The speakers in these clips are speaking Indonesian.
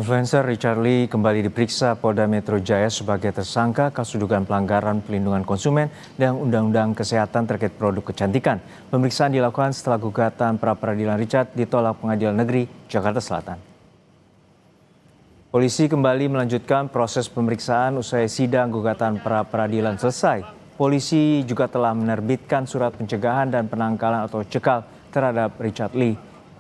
Influencer Richard Lee kembali diperiksa Polda Metro Jaya sebagai tersangka kasus dugaan pelanggaran pelindungan konsumen dan Undang-Undang Kesehatan terkait produk kecantikan. Pemeriksaan dilakukan setelah gugatan pra-peradilan Richard ditolak Pengadilan Negeri Jakarta Selatan. Polisi kembali melanjutkan proses pemeriksaan usai sidang gugatan pra-peradilan selesai. Polisi juga telah menerbitkan surat pencegahan dan penangkalan atau cekal terhadap Richard Lee.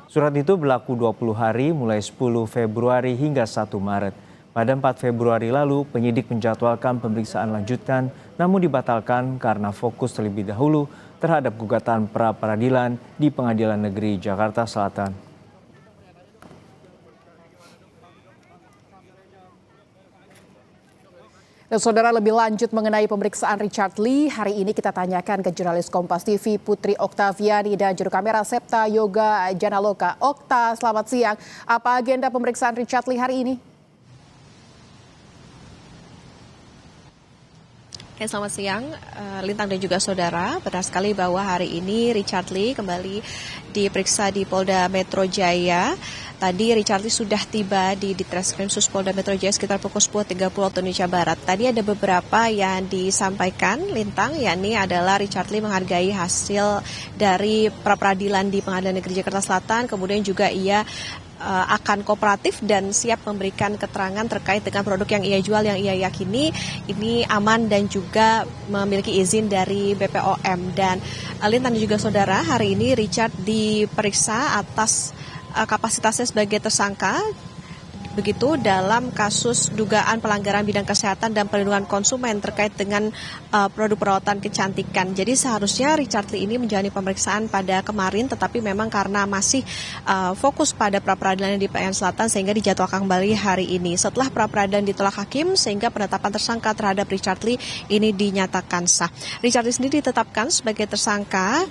Surat itu berlaku 20 hari mulai 10 Februari hingga 1 Maret. Pada 4 Februari lalu, penyidik menjadwalkan pemeriksaan lanjutan namun dibatalkan karena fokus terlebih dahulu terhadap gugatan pra-peradilan di Pengadilan Negeri Jakarta Selatan. Dan saudara, lebih lanjut mengenai pemeriksaan Richard Lee, hari ini kita tanyakan ke jurnalis Kompas TV Putri Oktaviani dan juru kamera Septa Yoga Janaloka. Okta, selamat siang. Apa agenda pemeriksaan Richard Lee hari ini? Selamat siang, Lintang dan juga saudara. Benar sekali bahwa hari ini Richard Lee kembali diperiksa di Polda Metro Jaya. Tadi Richard Lee sudah tiba di Ditreskrim Sus Polda Metro Jaya sekitar pukul 10.30 waktu Indonesia Barat. Tadi ada beberapa yang disampaikan Lintang, yakni adalah Richard Lee menghargai hasil dari pra-peradilan di Pengadilan Negeri Jakarta Selatan. Kemudian juga ia akan kooperatif dan siap memberikan keterangan terkait dengan produk yang ia jual yang ia yakini ini aman dan juga memiliki izin dari BPOM. Dan Lintang dan juga saudara, hari ini Richard diperiksa atas kapasitasnya sebagai tersangka begitu dalam kasus dugaan pelanggaran bidang kesehatan dan perlindungan konsumen terkait dengan produk perawatan kecantikan. Jadi seharusnya Richard Lee ini menjalani pemeriksaan pada kemarin, tetapi memang karena masih fokus pada pra-peradilan di PN Selatan sehingga dijadwalkan kembali hari ini. Setelah pra-peradilan ditolak hakim sehingga penetapan tersangka terhadap Richard Lee ini dinyatakan sah. Richard Lee sendiri ditetapkan sebagai tersangka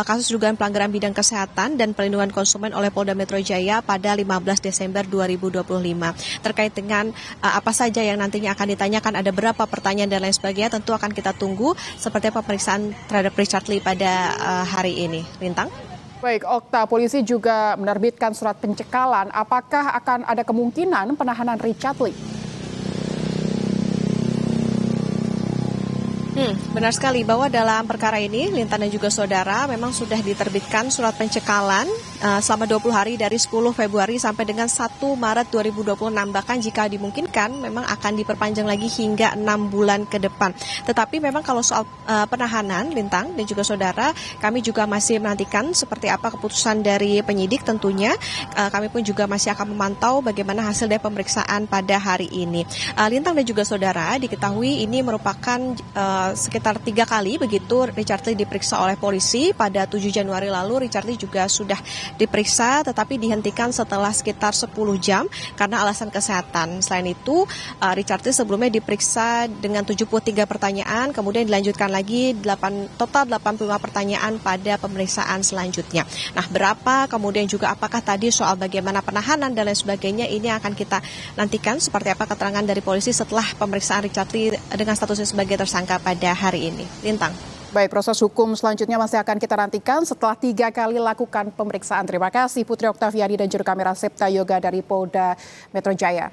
kasus dugaan pelanggaran bidang kesehatan dan perlindungan konsumen oleh Polda Metro Jaya pada 15 Desember 2025. Terkait dengan apa saja yang nantinya akan ditanyakan, ada berapa pertanyaan dan lain sebagainya, tentu akan kita tunggu seperti pemeriksaan terhadap Richard Lee pada hari ini. Lintang? Baik, Okta, polisi juga menerbitkan surat pencekalan. Apakah akan ada kemungkinan penahanan Richard Lee? Benar sekali bahwa dalam perkara ini Lintang dan juga saudara memang sudah diterbitkan surat pencekalan selama 20 hari dari 10 Februari sampai dengan 1 Maret 2026. Bahkan jika dimungkinkan memang akan diperpanjang lagi hingga 6 bulan ke depan. Tetapi memang kalau soal penahanan Lintang dan juga saudara, kami juga masih menantikan seperti apa keputusan dari penyidik tentunya. Kami pun juga masih akan memantau bagaimana hasil dari pemeriksaan pada hari ini. Lintang dan juga saudara, diketahui ini merupakan sekitar 3 kali begitu Richard Lee diperiksa oleh polisi. Pada 7 Januari lalu Richard Lee juga sudah diperiksa tetapi dihentikan setelah sekitar 10 jam karena alasan kesehatan. Selain itu Richard Lee sebelumnya diperiksa dengan 73 pertanyaan, kemudian dilanjutkan lagi total 85 pertanyaan pada pemeriksaan selanjutnya. Nah, berapa kemudian juga apakah tadi soal bagaimana penahanan dan lain sebagainya, ini akan kita nantikan seperti apa keterangan dari polisi setelah pemeriksaan Richard Lee dengan statusnya sebagai tersangka pada hari ini. Lintang. Baik, proses hukum selanjutnya masih akan kita nantikan setelah 3 kali lakukan pemeriksaan. Terima kasih Putri Oktaviani dan juru kamera Septa Yoga dari Polda Metro Jaya.